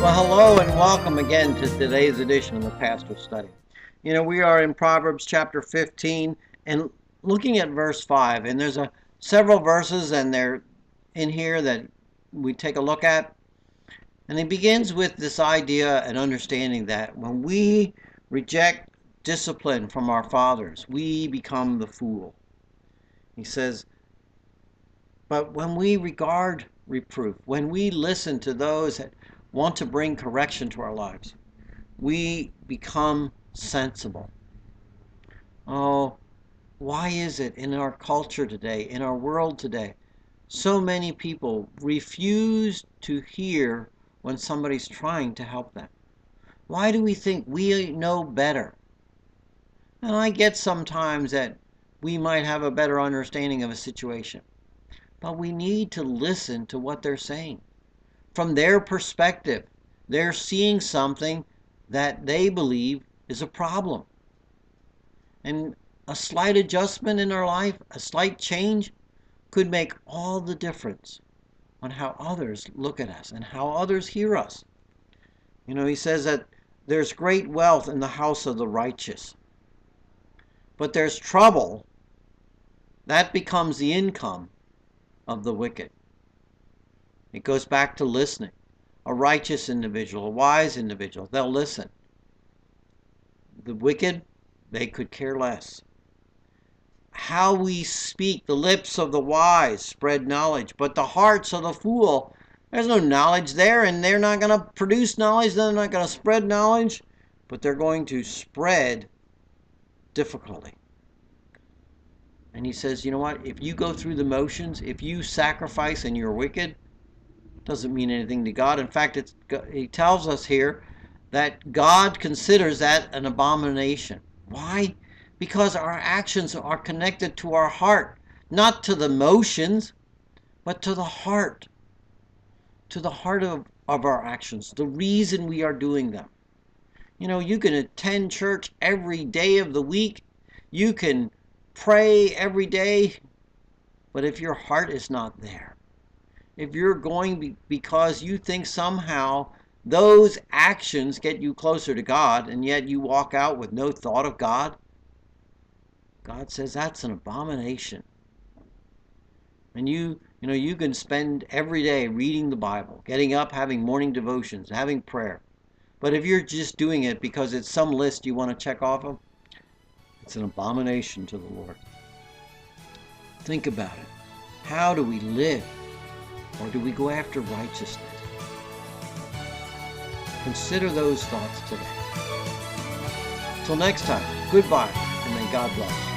Well, hello and welcome again to today's edition of the Pastor Study. We are in Proverbs chapter 15 and looking at verse 5. And there's several verses and they're in here that we take a look at. And it begins with this idea and understanding that when we reject discipline from our fathers, we become the fool. He says, but when we regard reproof, when we listen to those that want to bring correction to our lives, we become sensible. Oh, why is it in our culture today, in our world today, so many people refuse to hear when somebody's trying to help them? Why do we think we know better? And I get sometimes that we might have a better understanding of a situation, but we need to listen to what they're saying. From their perspective, they're seeing something that they believe is a problem. And a slight adjustment in our life, a slight change, could make all the difference on how others look at us and how others hear us. He says that there's great wealth in the house of the righteous, but there's trouble that becomes the income of the wicked. It goes back to listening. A righteous individual, a wise individual, they'll listen. The wicked, they could care less. How we speak, the lips of the wise spread knowledge, but the hearts of the fool, there's no knowledge there, and they're not going to produce knowledge, they're not going to spread knowledge, but they're going to spread difficulty. And he says, you know what? If you go through the motions, if you sacrifice and you're wicked, doesn't mean anything to God. In fact, he tells us here that God considers that an abomination. Why? Because our actions are connected to our heart, not to the motions, but to the heart of our actions, the reason we are doing them. You can attend church every day of the week, you can pray every day, but if your heart is not there, if you're going because you think somehow those actions get you closer to God, and yet you walk out with no thought of God, God says that's an abomination. And you can spend every day reading the Bible, getting up, having morning devotions, having prayer. But if you're just doing it because it's some list you want to check off of, it's an abomination to the Lord. Think about it. How do we live? Or do we go after righteousness? Consider those thoughts today. Till next time, goodbye, and may God bless.